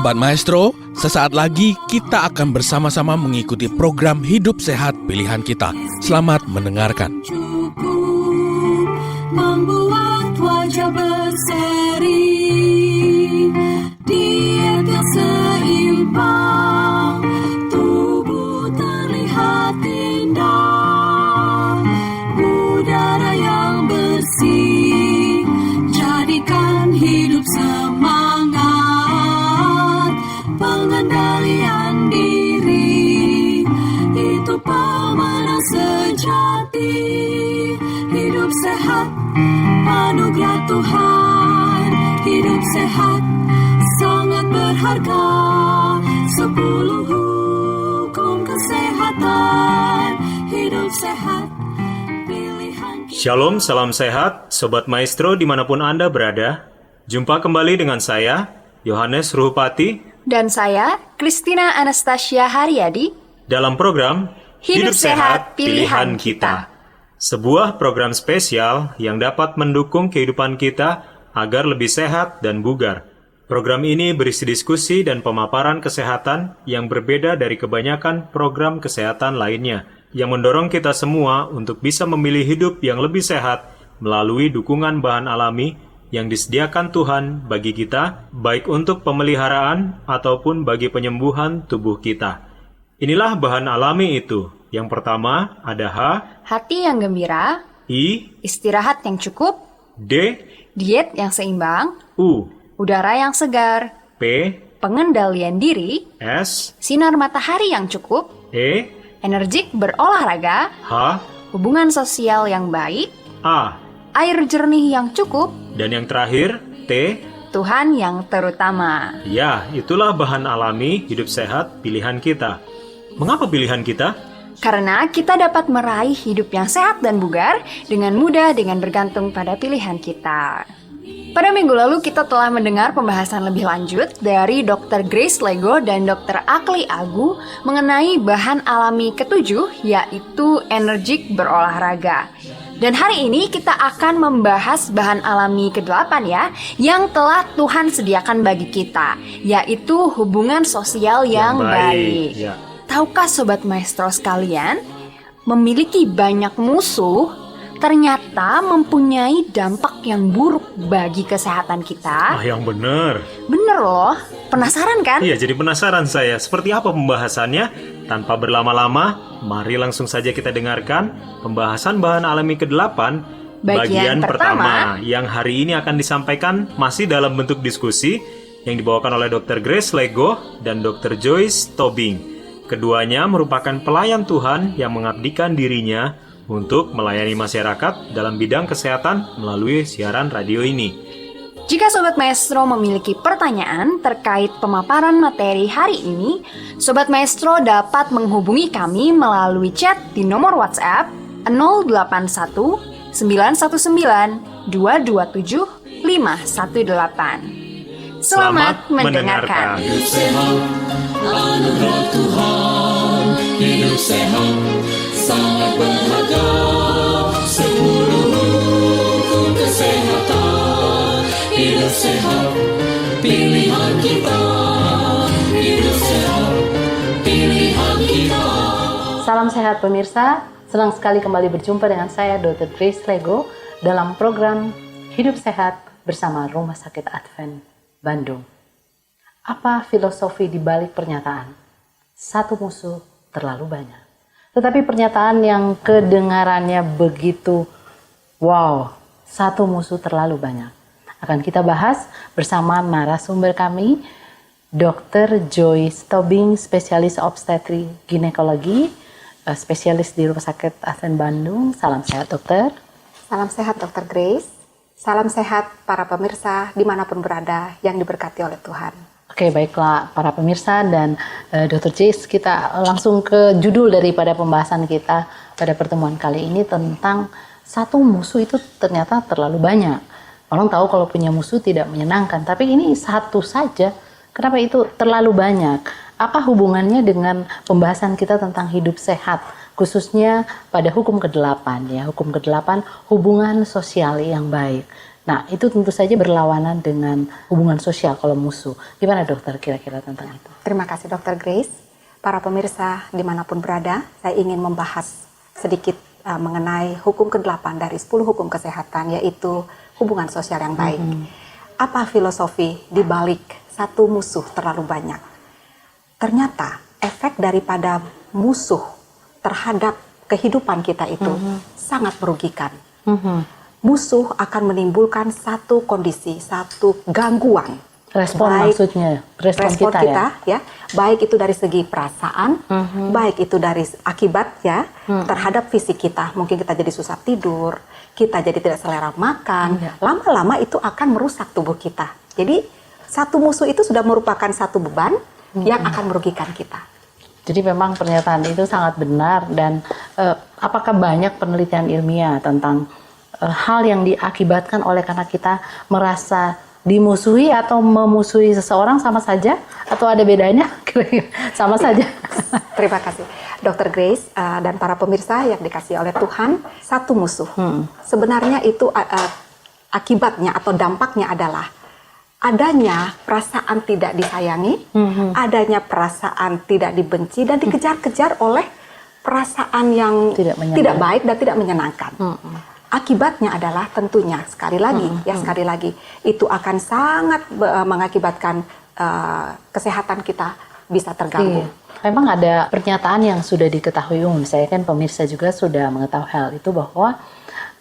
Sobat Maestro, sesaat lagi kita akan bersama-sama mengikuti program Hidup Sehat Pilihan Kita. Selamat mendengarkan. Membuat wajah berseri, diet yang seimbang, tubuh terlihat indah, udara yang bersih, jadikan hidup semangat, pengendalian diri, itu pemenang sejati. Hidup sehat, anugerah Tuhan. Hidup sehat, sangat berharga. 10 hukum kesehatan. Hidup sehat, pilihan kita. Shalom, salam sehat, Sobat Maestro dimanapun Anda berada. Jumpa kembali dengan saya, Yohanes Ruhupati. Dan saya, Christina Anastasia Haryadi. Dalam program Hidup Sehat, Pilihan Kita. Sebuah program spesial yang dapat mendukung kehidupan kita agar lebih sehat dan bugar. Program ini berisi diskusi dan pemaparan kesehatan yang berbeda dari kebanyakan program kesehatan lainnya, yang mendorong kita semua untuk bisa memilih hidup yang lebih sehat melalui dukungan bahan alami yang disediakan Tuhan bagi kita, baik untuk pemeliharaan ataupun bagi penyembuhan tubuh kita. Inilah bahan alami itu. Yang pertama ada hati yang gembira, I, istirahat yang cukup, D, diet yang seimbang, U, udara yang segar, P, pengendalian diri, S, sinar matahari yang cukup, E, energik berolahraga, H, hubungan sosial yang baik, A, air jernih yang cukup, dan yang terakhir T. Tuhan yang terutama. Ya, itulah bahan alami hidup sehat pilihan kita. Mengapa pilihan kita? Karena kita dapat meraih hidup yang sehat dan bugar dengan mudah dengan bergantung pada pilihan kita. Pada minggu lalu kita telah mendengar pembahasan lebih lanjut dari Dr. Grace Lego dan Dr. Akli Agu mengenai bahan alami ketujuh, yaitu energik berolahraga. Dan hari ini kita akan membahas bahan alami ke-8 ya, yang telah Tuhan sediakan bagi kita, yaitu hubungan sosial yang baik. Ya. Tahukah Sobat Maestro sekalian, memiliki banyak musuh ternyata mempunyai dampak yang buruk bagi kesehatan kita? Yang benar. Bener loh, penasaran kan? Iya, jadi penasaran saya. Seperti apa pembahasannya? Tanpa berlama-lama, mari langsung saja kita dengarkan pembahasan bahan alami ke-8 bagian pertama yang hari ini akan disampaikan masih dalam bentuk diskusi yang dibawakan oleh Dr. Grace Lego dan Dr. Joyce Tobing. Keduanya merupakan pelayan Tuhan yang mengabdikan dirinya untuk melayani masyarakat dalam bidang kesehatan melalui siaran radio ini. Jika Sobat Maestro memiliki pertanyaan terkait pemaparan materi hari ini, Sobat Maestro dapat menghubungi kami melalui chat di nomor WhatsApp 081 919 227 518. Selamat mendengarkan. Hidup sehat, anugerah Tuhan. Hidup sehat, sangat berharga. 10 hukum kesehatan. Hidup sehat, pilihan kita. Hidup sehat, pilihan kita. Salam sehat pemirsa, senang sekali kembali berjumpa dengan saya Dr. Grace Lego dalam program Hidup Sehat bersama Rumah Sakit Advent Bandung. Apa filosofi di balik pernyataan? Satu musuh terlalu banyak. Tetapi pernyataan yang kedengarannya begitu wow, satu musuh terlalu banyak. Akan kita bahas bersama narasumber kami, Dr. Joyce Tobing, spesialis obstetri ginekologi, spesialis di Rumah Sakit Advent Bandung. Salam sehat dokter. Salam sehat Dr. Grace. Salam sehat para pemirsa dimanapun berada yang diberkati oleh Tuhan. Oke, baiklah para pemirsa dan Dr. Joyce, kita langsung ke judul daripada pembahasan kita pada pertemuan kali ini tentang satu musuh itu ternyata terlalu banyak. Orang tahu kalau punya musuh tidak menyenangkan, tapi ini satu saja. Kenapa itu terlalu banyak? Apa hubungannya dengan pembahasan kita tentang hidup sehat? Khususnya pada hukum ke-8 ya, hukum ke-8 hubungan sosial yang baik. Nah, itu tentu saja berlawanan dengan hubungan sosial kalau musuh. Gimana dokter kira-kira tentang itu? Terima kasih Dr. Grace. Para pemirsa dimanapun berada, saya ingin membahas sedikit mengenai hukum ke-8 dari 10 hukum kesehatan, yaitu hubungan sosial yang baik. Apa filosofi di balik satu musuh terlalu banyak? Ternyata efek daripada musuh terhadap kehidupan kita itu sangat merugikan. Musuh akan menimbulkan satu kondisi, satu gangguan. Respon maksudnya, respon kita ya. Baik itu dari segi perasaan, baik itu dari akibat ya terhadap fisik kita. Mungkin kita jadi susah tidur, kita jadi tidak selera makan. Lama-lama itu akan merusak tubuh kita. Jadi satu musuh itu sudah merupakan satu beban yang akan merugikan kita. Jadi memang pernyataan itu sangat benar. Dan apakah banyak penelitian ilmiah tentang hal yang diakibatkan oleh karena kita merasa dimusuhi atau memusuhi seseorang sama saja, atau ada bedanya? Sama saja. Terima kasih Dr. Grace dan para pemirsa yang dikasihi oleh Tuhan. Satu musuh sebenarnya itu akibatnya atau dampaknya adalah adanya perasaan tidak disayangi, adanya perasaan tidak dibenci dan dikejar-kejar oleh perasaan yang tidak baik dan tidak menyenangkan. Akibatnya adalah tentunya sekali lagi itu akan sangat mengakibatkan kesehatan kita bisa terganggu. Memang ada pernyataan yang sudah diketahui umum. Saya kan pemirsa juga sudah mengetahui hal itu, bahwa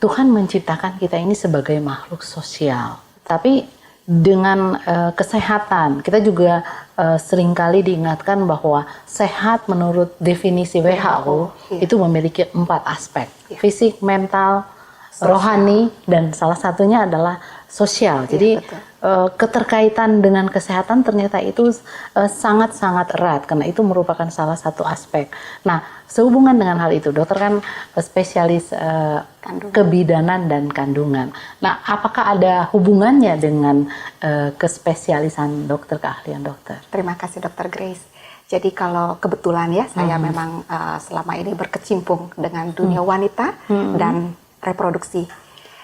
Tuhan menciptakan kita ini sebagai makhluk sosial. Tapi dengan kesehatan, kita juga seringkali diingatkan bahwa sehat menurut definisi WHO itu memiliki 4 aspek. Fisik, mental, rohani, dan salah satunya adalah sosial. Jadi keterkaitan dengan kesehatan ternyata itu sangat-sangat erat, karena itu merupakan salah satu aspek. Nah, sehubungan dengan hal itu, dokter kan spesialis kebidanan dan kandungan. Nah, apakah ada hubungannya dengan kespesialisan dokter, keahlian dokter? Terima kasih Dr. Grace. Jadi kalau kebetulan ya, saya memang selama ini berkecimpung dengan dunia wanita dan reproduksi.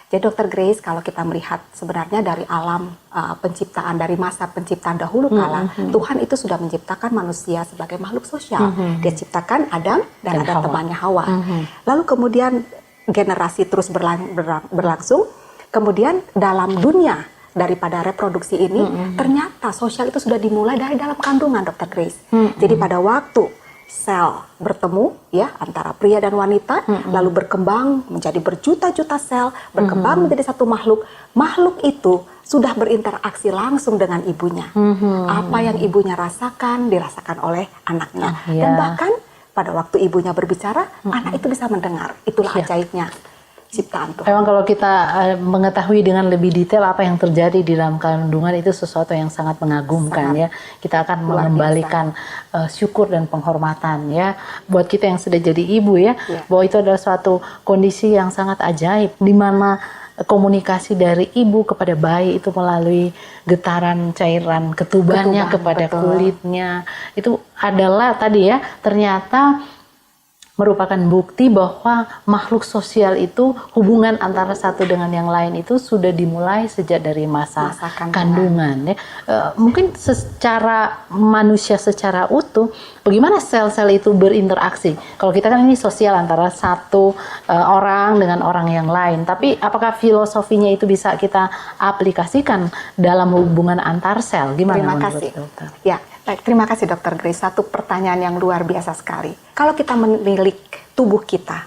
Jadi Dr. Grace, kalau kita melihat sebenarnya dari alam penciptaan, dari masa penciptaan dahulu kala, Tuhan itu sudah menciptakan manusia sebagai makhluk sosial. Dia ciptakan Adam dan ada temannya Hawa. Lalu kemudian generasi terus berlangsung. Kemudian dalam dunia daripada reproduksi ini, ternyata sosial itu sudah dimulai dari dalam kandungan, Dr. Grace. Jadi pada waktu sel bertemu ya antara pria dan wanita, lalu berkembang menjadi berjuta-juta sel, berkembang menjadi satu makhluk. Makhluk itu sudah berinteraksi langsung dengan ibunya. Apa yang ibunya rasakan dirasakan oleh anaknya. Dan bahkan pada waktu ibunya berbicara, anak itu bisa mendengar. Itulah ajaibnya ciptaan Tuhan. Memang kalau kita mengetahui dengan lebih detail apa yang terjadi di dalam kandungan, itu sesuatu yang sangat mengagumkan ya. Kita akan mengembalikan syukur dan penghormatan ya buat kita yang sudah jadi ibu ya, bahwa itu adalah suatu kondisi yang sangat ajaib, di mana komunikasi dari ibu kepada bayi itu melalui getaran cairan ketubannya kepada kulitnya, itu adalah tadi ya, ternyata merupakan bukti bahwa makhluk sosial itu, hubungan antara satu dengan yang lain itu sudah dimulai sejak dari masa kandungan ya. Mungkin secara manusia secara utuh, bagaimana sel-sel itu berinteraksi? Kalau kita kan ini sosial antara satu orang dengan orang yang lain, tapi apakah filosofinya itu bisa kita aplikasikan dalam hubungan antar sel? Gimana menurut dokter? Ya. Baik, terima kasih Dr. Grace. Satu pertanyaan yang luar biasa sekali. Kalau kita menilik tubuh kita,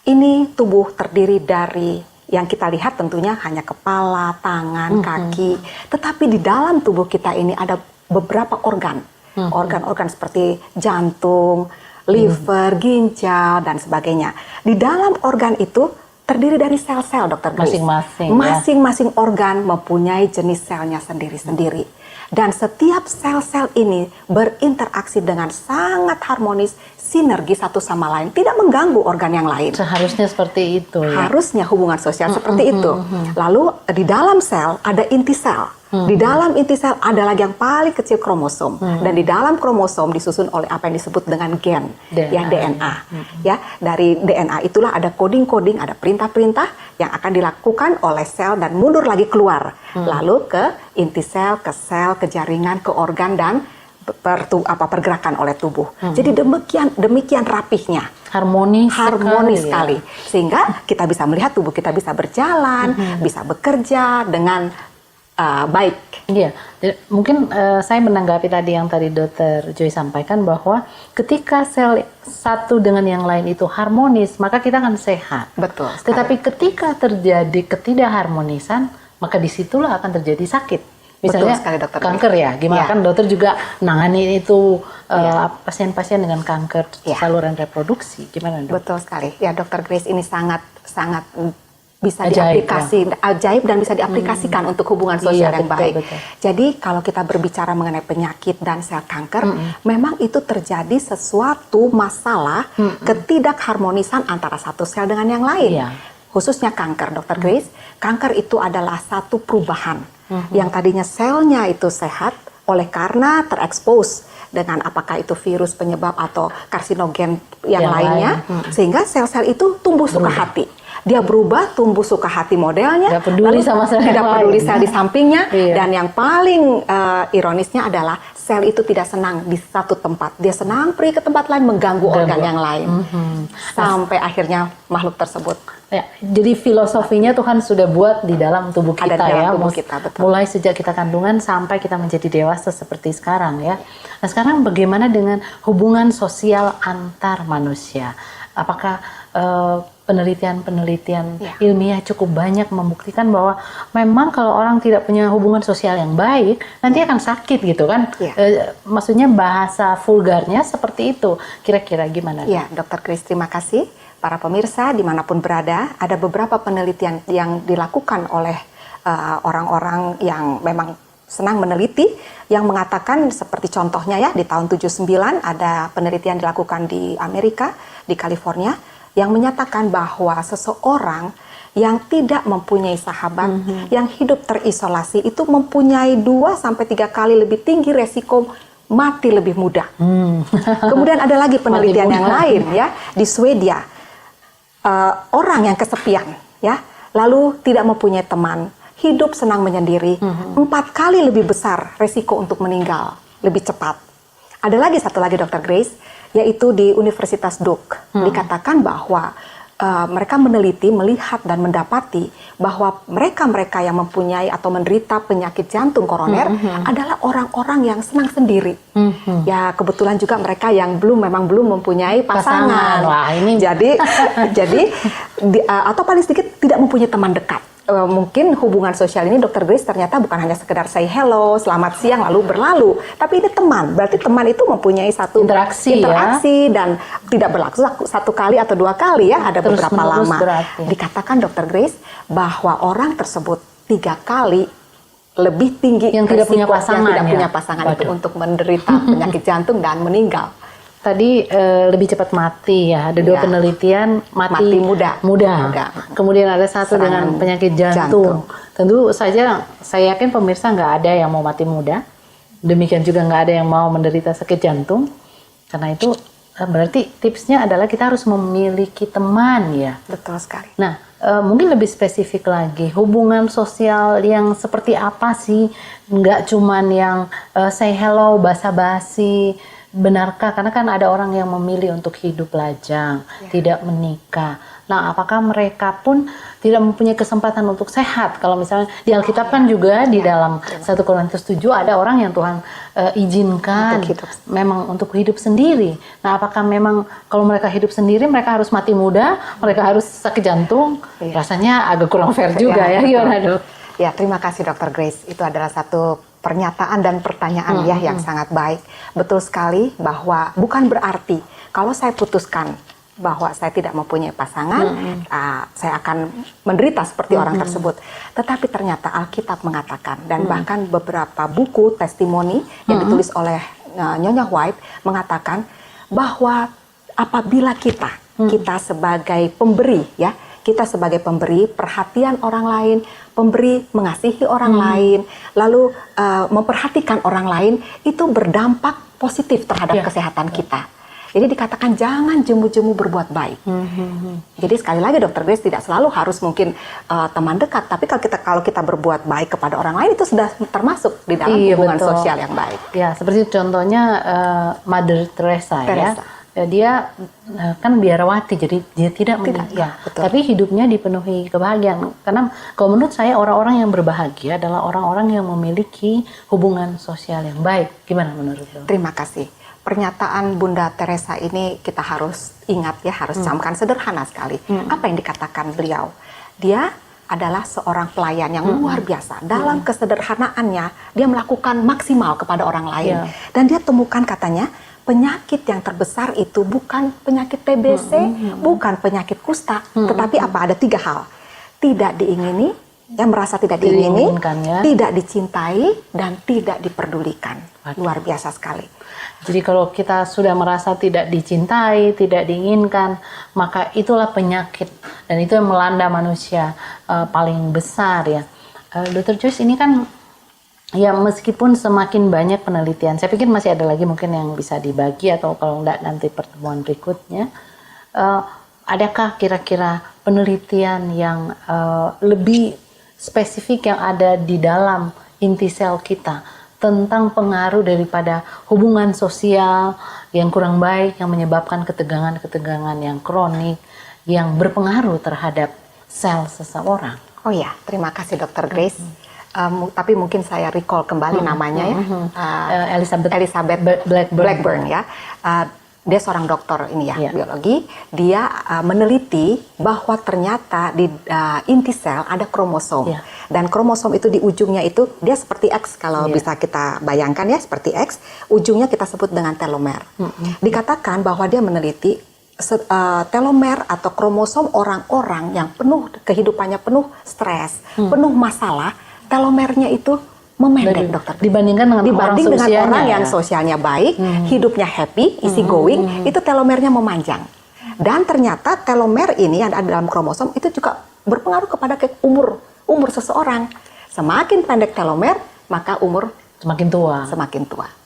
ini tubuh terdiri dari yang kita lihat tentunya hanya kepala, tangan, kaki. Tetapi di dalam tubuh kita ini ada beberapa organ. Organ-organ seperti jantung, liver, ginjal, dan sebagainya. Di dalam organ itu terdiri dari sel-sel, Dr. Grace. Masing-masing organ mempunyai jenis selnya sendiri-sendiri. Dan setiap sel-sel ini berinteraksi dengan sangat harmonis, sinergi satu sama lain, tidak mengganggu organ yang lain. Seharusnya seperti itu ya. Harusnya hubungan sosial seperti itu. Lalu di dalam sel ada inti sel. Di dalam inti sel ada lagi yang paling kecil kromosom, dan di dalam kromosom disusun oleh apa yang disebut dengan gen, ya DNA. Ya, dari DNA itulah ada coding-coding, ada perintah-perintah yang akan dilakukan oleh sel dan mundur lagi keluar, lalu ke inti sel, ke sel, ke jaringan, ke organ dan pergerakan oleh tubuh. Jadi demikian rapihnya, harmonis sekali, sehingga kita bisa melihat tubuh kita bisa berjalan, bisa bekerja dengan baik. Iya, mungkin saya menanggapi tadi yang tadi Dr. Joy sampaikan bahwa ketika sel satu dengan yang lain itu harmonis, maka kita akan sehat. Betul sekali. Tetapi ketika terjadi ketidakharmonisan, maka disitulah akan terjadi sakit. Misalnya sekali, Dr. kanker ya, gimana kan dokter juga nangani itu pasien-pasien dengan kanker saluran reproduksi, gimana dok? Betul sekali, ya Dr. Grace, ini sangat bisa Ajaib, ajaib dan bisa diaplikasikan untuk hubungan sosial yang baik. Betul. Jadi kalau kita berbicara mengenai penyakit dan sel kanker, memang itu terjadi sesuatu masalah ketidakharmonisan antara satu sel dengan yang lain. Khususnya kanker, Dr. Grace, kanker itu adalah satu perubahan yang tadinya selnya itu sehat, oleh karena terekspos dengan apakah itu virus penyebab atau karsinogen yang lainnya, sehingga sel-sel itu tumbuh suka hati. Dia berubah, tumbuh suka hati modelnya, tidak peduli sama sel tidak peduli sel di sampingnya, Iya. dan yang paling ironisnya adalah sel itu tidak senang di satu tempat, dia senang pergi ke tempat lain mengganggu organ yang lain, sampai akhirnya makhluk tersebut. Ya, jadi filosofinya Tuhan sudah buat di dalam tubuh kita, Ada di dalam ya, tubuh kita, betul. mulai sejak kita kandungan sampai kita menjadi dewasa seperti sekarang ya. Nah sekarang bagaimana dengan hubungan sosial antar manusia? Apakah penelitian-penelitian ilmiah cukup banyak membuktikan bahwa memang kalau orang tidak punya hubungan sosial yang baik, nanti akan sakit gitu kan? Maksudnya bahasa vulgarnya seperti itu. Kira-kira gimana? Ya, Dr. Grace, terima kasih. Para pemirsa dimanapun berada, ada beberapa penelitian yang dilakukan oleh orang-orang yang memang senang meneliti, yang mengatakan seperti contohnya ya, di tahun 79 ada penelitian dilakukan di Amerika, di California, yang menyatakan bahwa seseorang yang tidak mempunyai sahabat, yang hidup terisolasi itu mempunyai 2-3 kali lebih tinggi resiko mati lebih mudah. Kemudian ada lagi penelitian yang lain ya, di Swedia, orang yang kesepian ya, lalu tidak mempunyai teman, hidup senang menyendiri, 4 kali lebih besar resiko untuk meninggal lebih cepat. Ada lagi satu lagi Dr. Grace, yaitu di Universitas Duke. Dikatakan bahwa mereka meneliti, melihat dan mendapati bahwa mereka-mereka yang mempunyai atau menderita penyakit jantung koroner adalah orang-orang yang senang sendiri. Ya kebetulan juga mereka yang memang belum mempunyai pasangan. Wah, ini jadi atau paling sedikit tidak mempunyai teman dekat. Mungkin hubungan sosial ini Dr. Grace ternyata bukan hanya sekedar say hello, selamat siang lalu berlalu, tapi ini teman. Berarti teman itu mempunyai satu interaksi dan tidak berlangsung 1 kali atau 2 kali ya, ada terus beberapa lama. Berarti. Dikatakan Dr. Grace bahwa orang tersebut 3 kali lebih tinggi yang tidak punya pasangan, punya pasangan itu untuk menderita penyakit jantung dan meninggal. Tadi lebih cepat mati ya, ada 2 penelitian mati muda. Kemudian ada satu dengan penyakit jantung. Tentu saja saya yakin pemirsa nggak ada yang mau mati muda, demikian juga nggak ada yang mau menderita sakit jantung. Karena itu berarti tipsnya adalah kita harus memiliki teman ya. Betul sekali. Nah mungkin lebih spesifik lagi, hubungan sosial yang seperti apa sih? Nggak cuman yang say hello, basa-basi. Benarkah? Karena kan ada orang yang memilih untuk hidup lajang, tidak menikah. Nah, apakah mereka pun tidak mempunyai kesempatan untuk sehat? Kalau misalnya di Alkitab kan juga di dalam 1 Korintus 7 ada orang yang Tuhan izinkan memang untuk hidup sendiri. Nah, apakah memang kalau mereka hidup sendiri mereka harus mati muda, mereka harus sakit jantung? Rasanya agak kurang fair juga ya. Gimana dok? Ya, terima kasih Dr. Grace. Itu adalah satu pernyataan dan pertanyaan ya yang sangat baik. Betul sekali bahwa bukan berarti kalau saya putuskan bahwa saya tidak mempunyai pasangan, saya akan menderita seperti orang tersebut. Tetapi ternyata Alkitab mengatakan, dan bahkan beberapa buku testimoni yang ditulis oleh Nyonya White mengatakan bahwa apabila kita sebagai pemberi ya, kita sebagai pemberi perhatian orang lain, pemberi mengasihi orang lain, lalu memperhatikan orang lain, itu berdampak positif terhadap kesehatan kita. Jadi dikatakan jangan jemu-jemu berbuat baik. Jadi sekali lagi Dr. Grace, tidak selalu harus mungkin teman dekat, tapi kalau kita berbuat baik kepada orang lain itu sudah termasuk di dalam hubungan sosial yang baik. Ya, seperti contohnya Mother Teresa. Ya. Dia kan biarawati, jadi dia tidak menikah, tapi hidupnya dipenuhi kebahagiaan. Karena kalau menurut saya orang-orang yang berbahagia adalah orang-orang yang memiliki hubungan sosial yang baik. Gimana menurut lo? Terima kasih. Pernyataan Bunda Teresa ini kita harus ingat ya, harus camkan, sederhana sekali. Apa yang dikatakan beliau? Dia adalah seorang pelayan yang luar biasa. Dalam kesederhanaannya, dia melakukan maksimal kepada orang lain. Dan dia temukan katanya, penyakit yang terbesar itu bukan penyakit TBC, bukan penyakit kusta, tetapi apa? Ada 3 hal. Tidak diingini, yang merasa tidak diingini, tidak dicintai, dan tidak diperdulikan. Luar biasa sekali. Jadi kalau kita sudah merasa tidak dicintai, tidak diinginkan, maka itulah penyakit. Dan itu yang melanda manusia paling besar ya. Dr. Joyce, ini kan ya meskipun semakin banyak penelitian, saya pikir masih ada lagi mungkin yang bisa dibagi, atau kalau enggak nanti pertemuan berikutnya. Adakah kira-kira penelitian yang lebih spesifik yang ada di dalam inti sel kita tentang pengaruh daripada hubungan sosial yang kurang baik yang menyebabkan ketegangan-ketegangan yang kronik yang berpengaruh terhadap sel seseorang? Oh ya, terima kasih Dr. Grace. Tapi mungkin saya recall kembali namanya ya, Elizabeth Blackburn ya. Dia seorang dokter ini ya, biologi. Dia meneliti bahwa ternyata di inti sel ada kromosom. Dan kromosom itu di ujungnya itu dia seperti X, kalau bisa kita bayangkan ya, seperti X. Ujungnya kita sebut dengan telomer. Dikatakan bahwa dia meneliti telomer atau kromosom orang-orang yang kehidupannya penuh stres, penuh masalah, telomernya itu memendek, dokter. Dibandingkan dengan orang yang sosialnya baik, hidupnya happy, easy going, itu telomernya memanjang. Dan ternyata telomer ini yang ada dalam kromosom itu juga berpengaruh kepada umur seseorang. Semakin pendek telomer, maka umur semakin tua.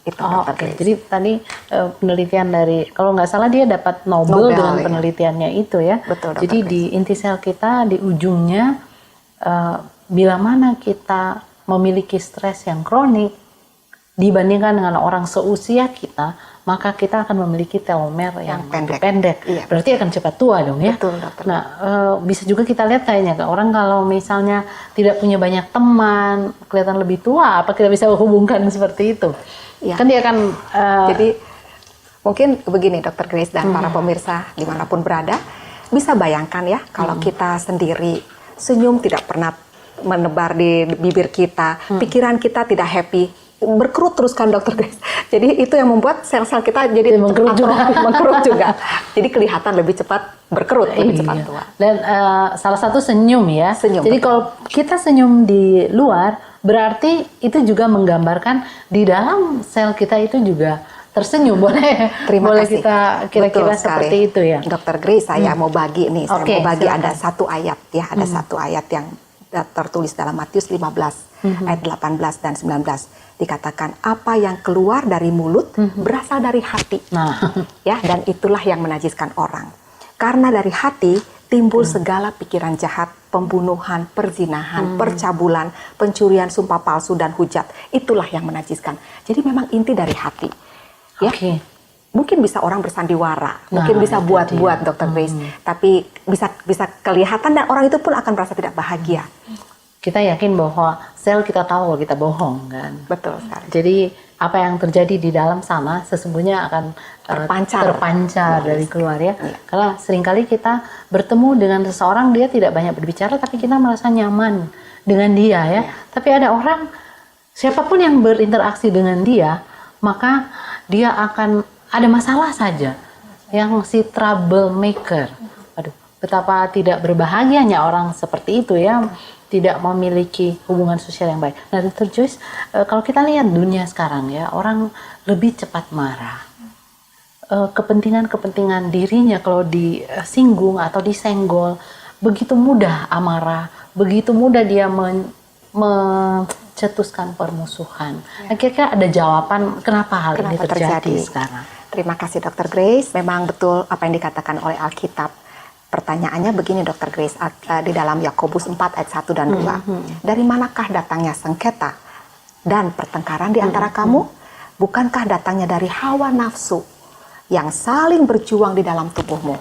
Itu Jadi tadi penelitian dari, kalau nggak salah dia dapat Nobel dengan penelitiannya itu ya. Betul, jadi di inti sel kita di ujungnya, bila mana kita memiliki stres yang kronik dibandingkan dengan orang seusia kita, maka kita akan memiliki telomer yang pendek. Iya. Berarti akan cepat tua dong ya. Betul, dokter. Nah, bisa juga kita lihat kayaknya orang kalau misalnya tidak punya banyak teman, kelihatan lebih tua, apa kita bisa hubungkan seperti itu? Ya. Kan dia akan jadi mungkin begini Dr. Grace dan para pemirsa dimanapun berada, bisa bayangkan ya kalau kita sendiri senyum tidak pernah menebar di bibir kita, pikiran kita tidak happy, berkerut terus kan Dr. Grace. Jadi itu yang membuat sel-sel kita jadi mengkerut juga. Jadi kelihatan lebih cepat berkerut, lebih cepat tua. Dan salah satu senyum ya. Senyum, jadi kalau kita senyum di luar, berarti itu juga menggambarkan di dalam sel kita itu juga tersenyum. Boleh kasih. Kita kira-kira seperti itu ya. Dr. Grace, saya mau bagi nih, silakan. ada satu ayat ya, ada satu ayat yang tertulis dalam Matius 15 ayat 18 dan 19. Dikatakan apa yang keluar dari mulut berasal dari hati. Ya, dan itulah yang menajiskan orang. Karena dari hati timbul segala pikiran jahat, pembunuhan, perzinahan, percabulan, pencurian, sumpah palsu dan hujat. Itulah yang menajiskan. Jadi memang inti dari hati. Ya. Mungkin bisa orang bersandiwara, mungkin bisa buat-buat Dr. Grace, tapi bisa kelihatan dan orang itu pun akan merasa tidak bahagia. Kita yakin bahwa sel kita tahu kita bohong kan. Betul sekali. Jadi apa yang terjadi di dalam sana sesungguhnya akan terpancar dari keluar ya. Karena seringkali kita bertemu dengan seseorang, dia tidak banyak berbicara tapi kita merasa nyaman dengan dia ya. Tapi ada orang, siapapun yang berinteraksi dengan dia, maka dia akan ada masalah saja. Yang si troublemaker. Aduh, betapa tidak berbahagianya orang seperti itu ya. Tidak memiliki hubungan sosial yang baik. Nah, Dr. Joyce, kalau kita lihat dunia sekarang ya, orang lebih cepat marah. Kepentingan-kepentingan dirinya kalau disinggung atau disenggol, begitu mudah amarah, begitu mudah dia mencetuskan permusuhan. Kira-kira ada jawaban kenapa hal ini terjadi sekarang? Terima kasih Dr. Grace. Memang betul apa yang dikatakan oleh Alkitab. Pertanyaannya begini Dr. Grace, di dalam Yakobus 4 ayat 1 dan 2. Dari manakah datangnya sengketa dan pertengkaran di antara kamu? Bukankah datangnya dari hawa nafsu yang saling berjuang di dalam tubuhmu?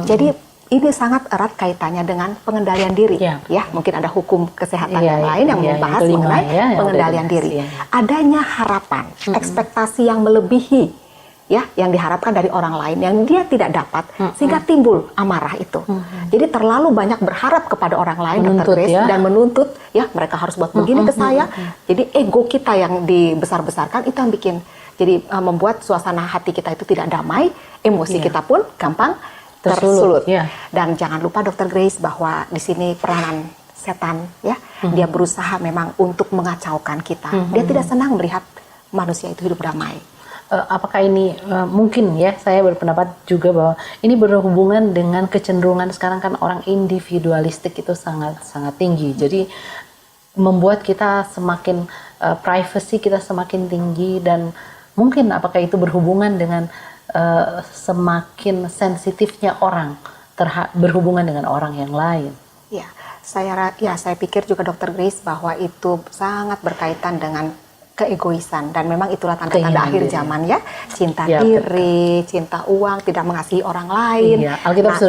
Jadi ini sangat erat kaitannya dengan pengendalian diri. Ya, mungkin ada hukum kesehatan yang lain yang membahas mengenai pengendalian diri. Adanya harapan, ekspektasi yang melebihi ya, yang diharapkan dari orang lain yang dia tidak dapat, sehingga timbul amarah itu. Jadi terlalu banyak berharap kepada orang lain, Dr. Grace, dan menuntut, ya mereka harus buat begini ke saya. Jadi ego kita yang dibesar-besarkan itu yang bikin, jadi membuat suasana hati kita itu tidak damai, emosi kita pun gampang tersulut. Dan jangan lupa Dr. Grace bahwa di sini peranan setan, ya, dia berusaha memang untuk mengacaukan kita. Dia tidak senang melihat manusia itu hidup damai. Apakah ini mungkin ya, saya berpendapat juga bahwa ini berhubungan dengan kecenderungan sekarang kan orang individualistik itu sangat tinggi. Jadi membuat kita semakin privacy kita semakin tinggi, dan mungkin apakah itu berhubungan dengan semakin sensitifnya orang berhubungan dengan orang yang lain. Ya, saya pikir juga Dr. Grace bahwa itu sangat berkaitan dengan keegoisan, dan memang itulah tanda-tanda akhir zaman ya, cinta diri, cinta uang, tidak mengasihi orang lain. Alkitab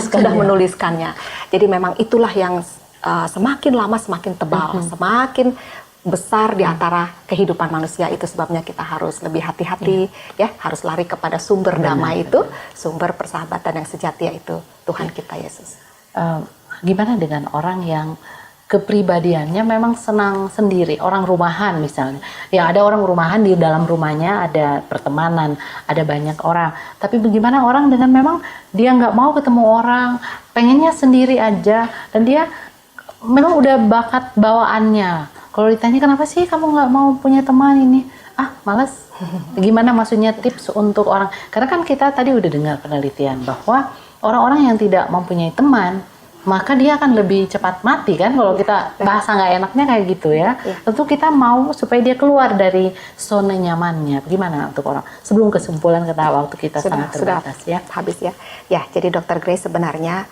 sudah menuliskannya. Jadi memang itulah yang semakin lama semakin tebal, semakin besar di antara kehidupan manusia. Itu sebabnya kita harus lebih hati-hati, ya, harus lari kepada sumber damai itu, sumber persahabatan yang sejati, yaitu Tuhan kita Yesus. Gimana dengan orang yang kepribadiannya memang senang sendiri, orang rumahan misalnya. Ya, ada orang rumahan, di dalam rumahnya ada pertemanan, ada banyak orang. Tapi bagaimana orang dengan memang dia nggak mau ketemu orang, pengennya sendiri aja, dan dia memang udah bakat bawaannya. Kalau ditanya kenapa sih kamu nggak mau punya teman ini? Malas. Gimana maksudnya tips untuk orang? Karena kan kita tadi udah dengar penelitian bahwa orang-orang yang tidak mempunyai teman, maka dia akan lebih cepat mati kan, kalau kita bahasa nggak enaknya kayak gitu ya. Tentu kita mau supaya dia keluar dari zona nyamannya. Gimana untuk orang? Sebelum kesimpulan, karena waktu kita sangat terbatas ya. Habis ya. Ya, jadi Dr. Grace sebenarnya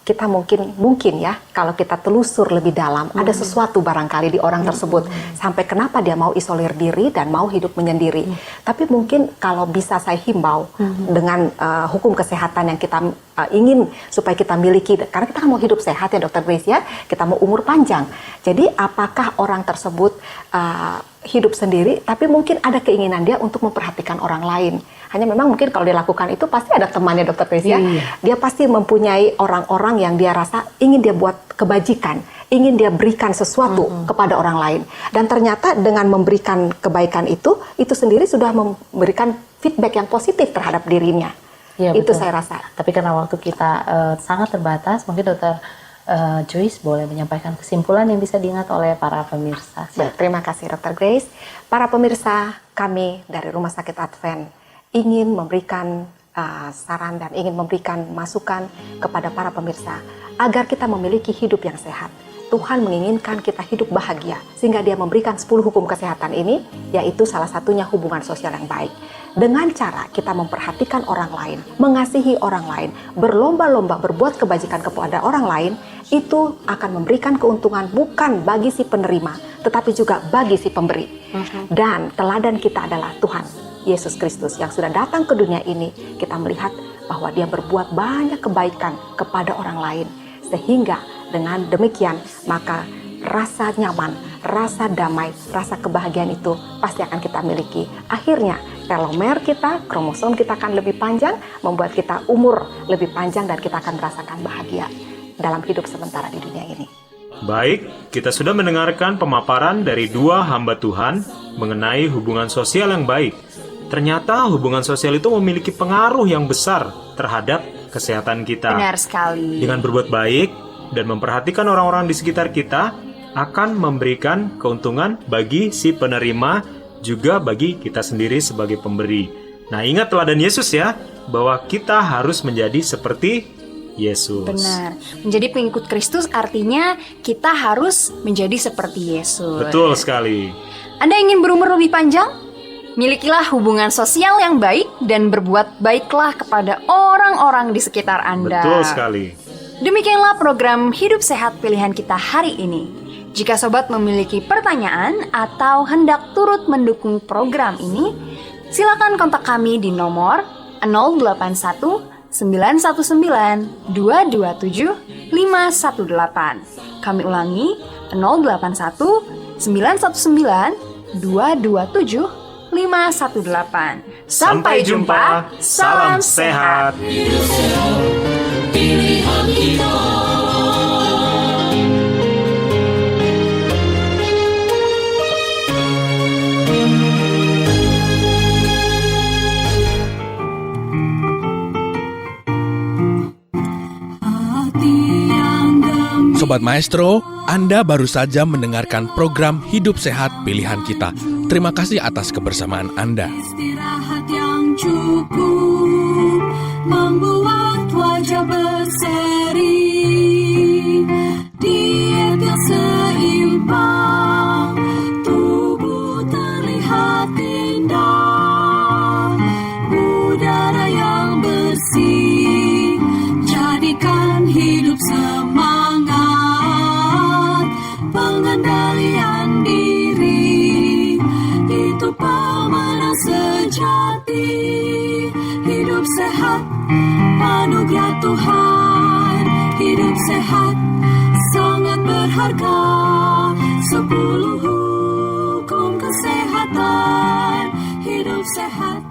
kita mungkin ya, kalau kita telusur lebih dalam, ada sesuatu barangkali di orang tersebut sampai kenapa dia mau isolir diri dan mau hidup menyendiri. Tapi mungkin kalau bisa saya himbau dengan hukum kesehatan yang kita ingin supaya kita miliki, karena kita kan mau hidup sehat ya Dr. Grace ya, kita mau umur panjang. Jadi apakah orang tersebut hidup sendiri, tapi mungkin ada keinginan dia untuk memperhatikan orang lain. Hanya memang mungkin kalau dia lakukan itu pasti ada temannya Dr. Grace ya. Dia pasti mempunyai orang-orang yang dia rasa ingin dia buat kebajikan, ingin dia berikan sesuatu kepada orang lain. Dan ternyata dengan memberikan kebaikan itu sendiri sudah memberikan feedback yang positif terhadap dirinya. Ya, itu betul. saya rasa. Tapi karena waktu kita sangat terbatas, mungkin Dr. Joyce boleh menyampaikan kesimpulan yang bisa diingat oleh para pemirsa. Ya, terima kasih Dr. Grace. Para pemirsa, kami dari Rumah Sakit Advent ingin memberikan saran dan ingin memberikan masukan kepada para pemirsa agar kita memiliki hidup yang sehat. Tuhan menginginkan kita hidup bahagia, sehingga Dia memberikan 10 hukum kesehatan ini, yaitu salah satunya hubungan sosial yang baik. Dengan cara kita memperhatikan orang lain, mengasihi orang lain, berlomba-lomba berbuat kebajikan kepada orang lain, itu akan memberikan keuntungan bukan bagi si penerima, tetapi juga bagi si pemberi. Dan teladan kita adalah Tuhan Yesus Kristus yang sudah datang ke dunia ini. Kita melihat bahwa Dia berbuat banyak kebaikan kepada orang lain, sehingga dengan demikian maka rasa nyaman, rasa damai, rasa kebahagiaan itu pasti akan kita miliki. Akhirnya telomer kita, kromosom kita akan lebih panjang, membuat kita umur lebih panjang, dan kita akan merasakan bahagia dalam hidup sementara di dunia ini. Baik, kita sudah mendengarkan pemaparan dari dua hamba Tuhan mengenai hubungan sosial yang baik. Ternyata hubungan sosial itu memiliki pengaruh yang besar terhadap kesehatan kita. Benar sekali. Dengan berbuat baik dan memperhatikan orang-orang di sekitar kita akan memberikan keuntungan bagi si penerima, juga bagi kita sendiri sebagai pemberi. Nah, ingat teladan Yesus ya, bahwa kita harus menjadi seperti Yesus. Benar. Menjadi pengikut Kristus artinya kita harus menjadi seperti Yesus. Betul sekali. Anda ingin berumur lebih panjang? Milikilah hubungan sosial yang baik dan berbuat baiklah kepada orang-orang di sekitar Anda. Betul sekali. Demikianlah program Hidup Sehat Pilihan Kita hari ini. Jika sobat memiliki pertanyaan atau hendak turut mendukung program ini, silakan kontak kami di nomor 081 919 227 518. Kami ulangi 081 919 227 518. Sampai jumpa. Salam sehat. Hidup sehat, pilihan kita. Sobat Maestro, Anda baru saja mendengarkan program Hidup Sehat Pilihan Kita. Terima kasih atas kebersamaan Anda. Istirahat yang cukup membuat wajah berseri. Diet yang seimbang, tubuh terlihat indah. Udara yang bersih, jadikan hidup semangat. Pengendalian diri, itu pemenang sejati. Hidup sehat, anugerah Tuhan. Hidup sehat, sangat berharga. 10 hukum kesehatan. Hidup sehat.